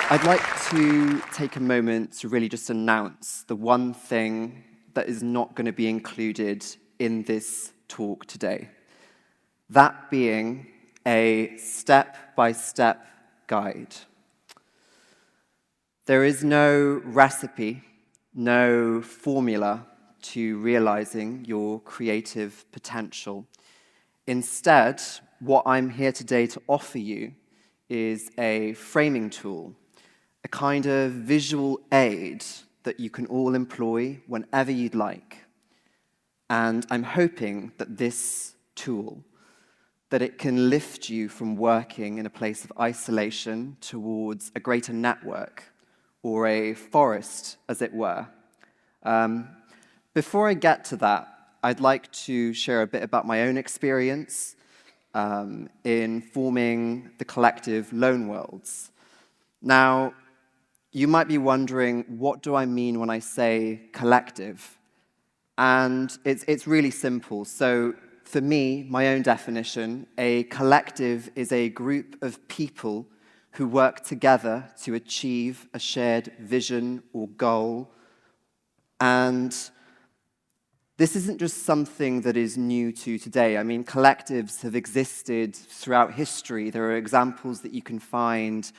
I'd like to take a moment to really just announce the one thing that is not going to be included in this talk today. That being a step-by-step guide. There is no recipe, no formula to realizing your creative potential. Instead, what I'm here today to offer you is a framing tool, a kind of visual aid that you can all employ whenever you'd like. And I'm hoping that this tool, that it can lift you from working in a place of isolation towards a greater network, or a forest, as it were. Before I get to that, I'd like to share a bit about my own experience in forming the collective Lone Worlds. Now, you might be wondering, what do I mean when I say collective? And it's really simple. So for me, my own definition, a collective is a group of people who work together to achieve a shared vision or goal. And this isn't just something that is new to today. I mean, collectives have existed throughout history. There are examples that you can find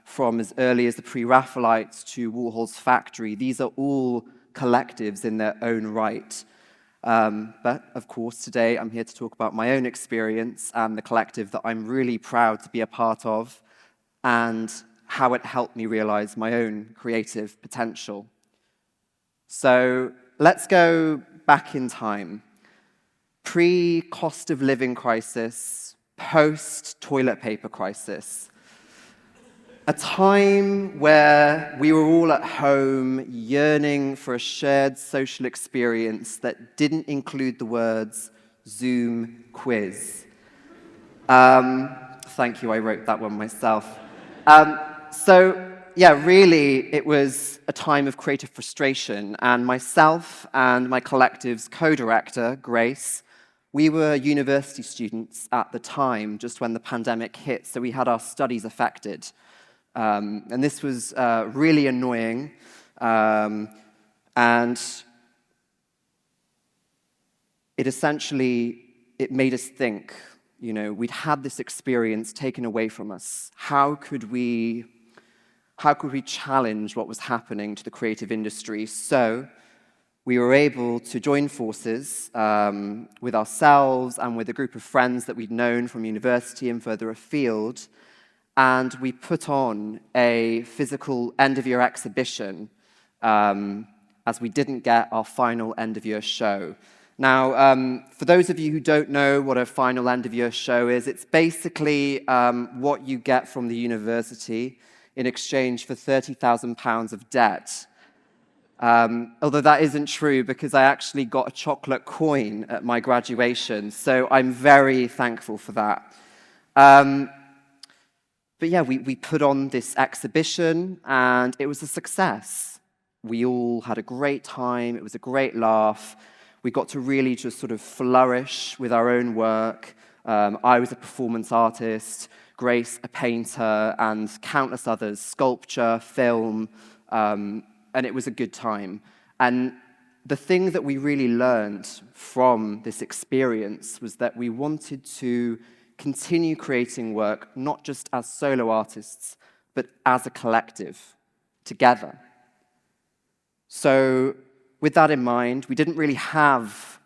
from as early as the pre-Raphaelites to Warhol's factory. These are all collectives in their own right. But, of course, today I'm here to talk about my own experience and the collective that I'm really proud to be a part of and how it helped me realize my own creative potential. So let's go back in time. Pre-cost of living crisis, post-toilet paper crisis. A time where we were all at home yearning for a shared social experience that didn't include the words Zoom quiz. Thank you, I wrote that one myself. Really, it was a time of creative frustration, and myself and my collective's co-director, Grace, we were university students at the time, just when the pandemic hit, so we had our studies affected. And this was really annoying, and it made us think, we'd had this experience taken away from us. How could we challenge what was happening to the creative industry? So we were able to join forces with ourselves and with a group of friends that we'd known from university and further afield, and we put on a physical end-of-year exhibition as we didn't get our final end-of-year show. Now, for those of you who don't know what a final end-of-year show is, it's basically what you get from the university in exchange for £30,000 of debt. Although that isn't true, because I actually got a chocolate coin at my graduation, so I'm very thankful for that. But yeah, we put on this exhibition, and it was a success. We all had a great time. It was a great laugh. We got to really just sort of flourish with our own work. I was a performance artist, Grace a painter, and countless others, sculpture, film, and it was a good time. And the thing that we really learned from this experience was that we wanted to continue creating work, not just as solo artists, but as a collective, together. So with that in mind, we didn't really have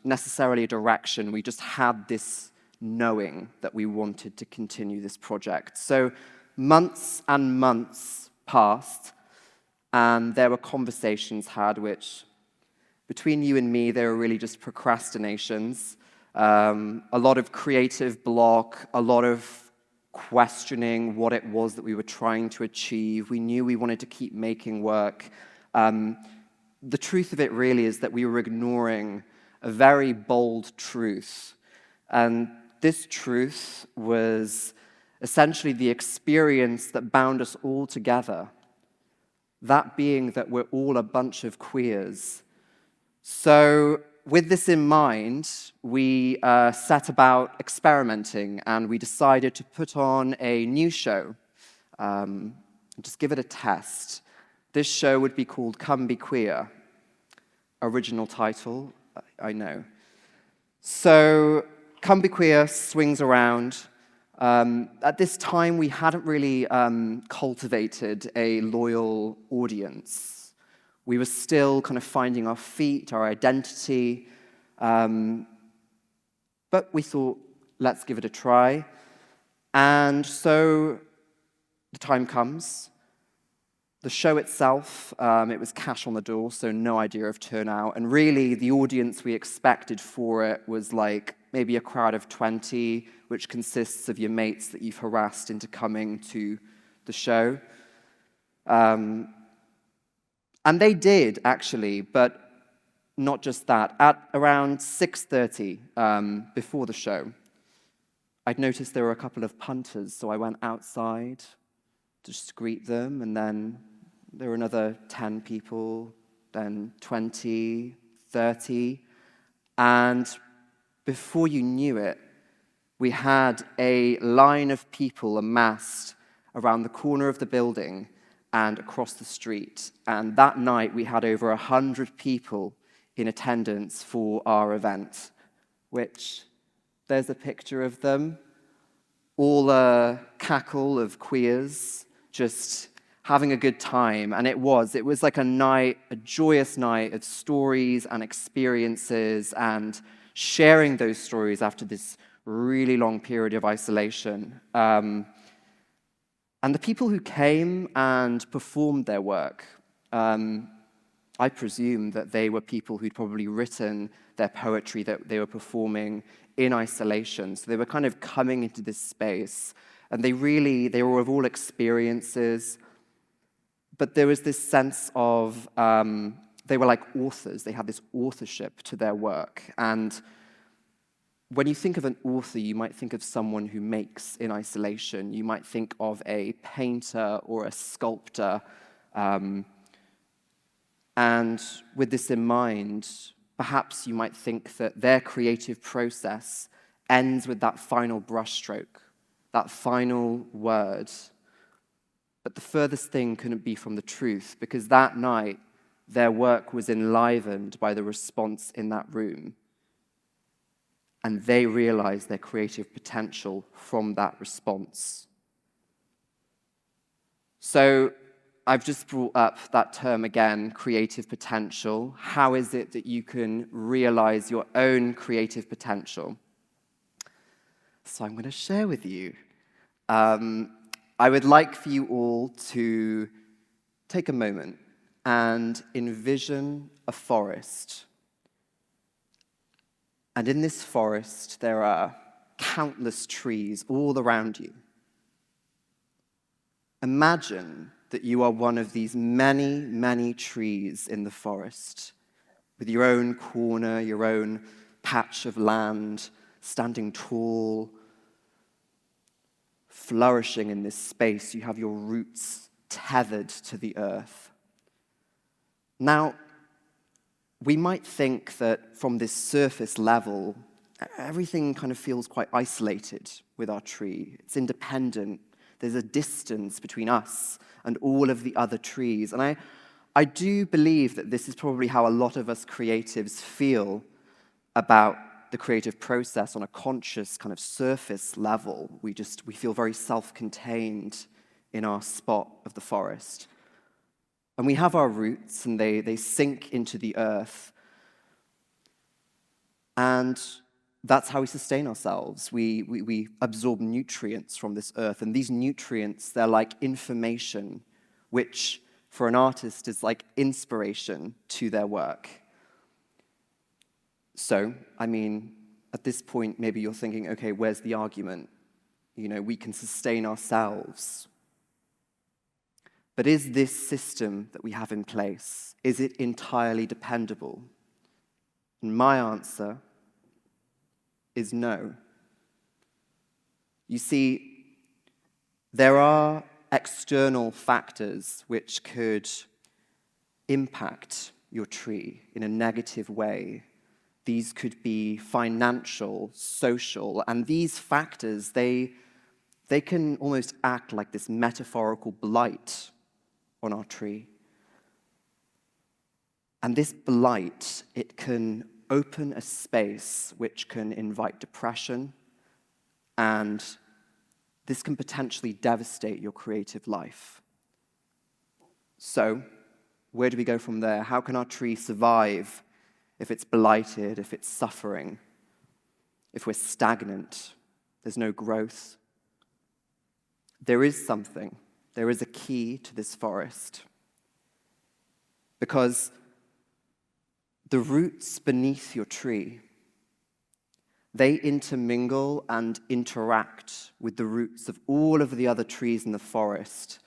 necessarily a direction. We just had this knowing that we wanted to continue this project. So months and months passed, and there were conversations had which, between you and me, they were really just procrastinations. A lot of creative block, a lot of questioning what it was that we were trying to achieve. We knew we wanted to keep making work. The truth of it really is that we were ignoring a very bold truth. And this truth was essentially the experience that bound us all together. That being that we're all a bunch of queers. So with this in mind, we set about experimenting, and we decided to put on a new show. just give it a test. This show would be called Come Be Queer. Original title, I know. So Come Be Queer swings around. At this time, we hadn't really cultivated a loyal audience. We were still kind of finding our feet, our identity. But we thought, let's give it a try. And so the time comes. The show itself, it was cash on the door, so no idea of turnout. And really, the audience we expected for it was like maybe a crowd of 20, which consists of your mates that you've harassed into coming to the show. And they did, actually, but not just that. At around 6:30, before the show, I'd noticed there were a couple of punters, so I went outside to just greet them, and then there were another 10 people, then 20, 30, and before you knew it, we had a line of people amassed around the corner of the building and across the street. And that night, we had over 100 people in attendance for our event, which, there's a picture of them, all a cackle of queers, just having a good time. And it was like a joyous night of stories and experiences and sharing those stories after this really long period of isolation. And the people who came and performed their work, I presume that they were people who'd probably written their poetry that they were performing in isolation. So they were kind of coming into this space, and they were of all experiences, but there was this sense of, they were like authors. They had this authorship to their work. And when you think of an author, you might think of someone who makes in isolation. You might think of a painter or a sculptor. And with this in mind, perhaps you might think that their creative process ends with that final brushstroke, that final word. But the furthest thing couldn't be from the truth, because that night, their work was enlivened by the response in that room. And they realized their creative potential from that response. So I've just brought up that term again, creative potential. How is it that you can realize your own creative potential? So I'm going to share with you. I would like for you all to take a moment and envision a forest. And in this forest, there are countless trees all around you. Imagine that you are one of these many, many trees in the forest, with your own corner, your own patch of land, standing tall, flourishing in this space. You have your roots tethered to the earth. Now, we might think that from this surface level, everything kind of feels quite isolated with our tree. It's independent. There's a distance between us and all of the other trees. And I do believe that this is probably how a lot of us creatives feel about the creative process on a conscious kind of surface level. We feel very self-contained in our spot of the forest. And we have our roots, and they sink into the earth. And that's how we sustain ourselves. We absorb nutrients from this earth, and these nutrients, they're like information, which for an artist is like inspiration to their work. So, I mean, at this point, maybe you're thinking, okay, where's the argument? You know, we can sustain ourselves. But is this system that we have in place, is it entirely dependable? And my answer is no. You see, there are external factors which could impact your tree in a negative way. These could be financial, social, and these factors, they they can almost act like this metaphorical blight on our tree. And this blight, it can open a space which can invite depression, and this can potentially devastate your creative life. So, where do we go from there? How can our tree survive if it's blighted, if it's suffering, if we're stagnant, there's no growth? There is something, there is a key to this forest. Because the roots beneath your tree, they intermingle and interact with the roots of all of the other trees in the forest.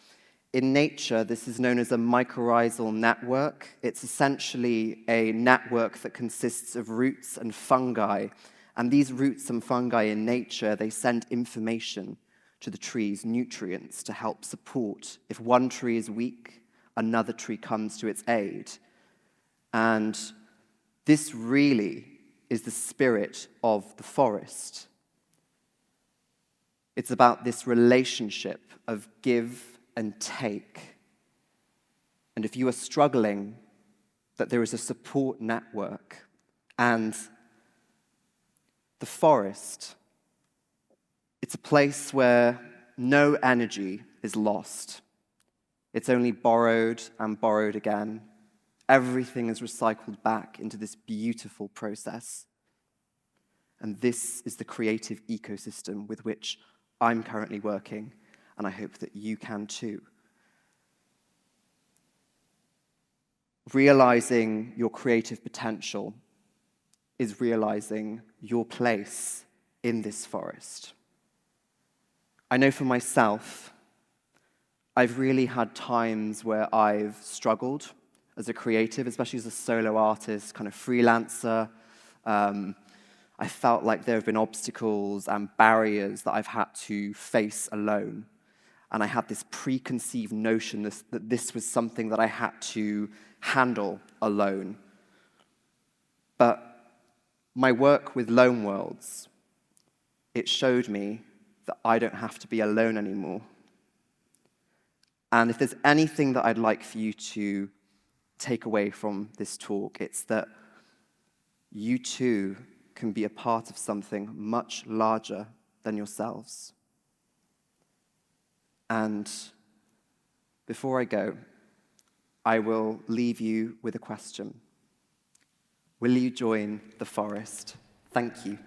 In nature, this is known as a mycorrhizal network. It's essentially a network that consists of roots and fungi. And these roots and fungi in nature, they send information to the tree's nutrients to help support. If one tree is weak, another tree comes to its aid. And this really is the spirit of the forest. It's about this relationship of give and take. And if you are struggling, that there is a support network. And the forest, it's a place where no energy is lost. It's only borrowed and borrowed again. Everything is recycled back into this beautiful process. And this is the creative ecosystem with which I'm currently working, and I hope that you can too. Realizing your creative potential is realizing your place in this forest. I know for myself, I've really had times where I've struggled as a creative, especially as a solo artist, kind of freelancer. I felt like there have been obstacles and barriers that I've had to face alone. And I had this preconceived notion that this was something that I had to handle alone. But my work with Loan Worlds, it showed me that I don't have to be alone anymore. And if there's anything that I'd like for you to take away from this talk, it's that you too can be a part of something much larger than yourselves. And before I go, I will leave you with a question. Will you join the forest? Thank you.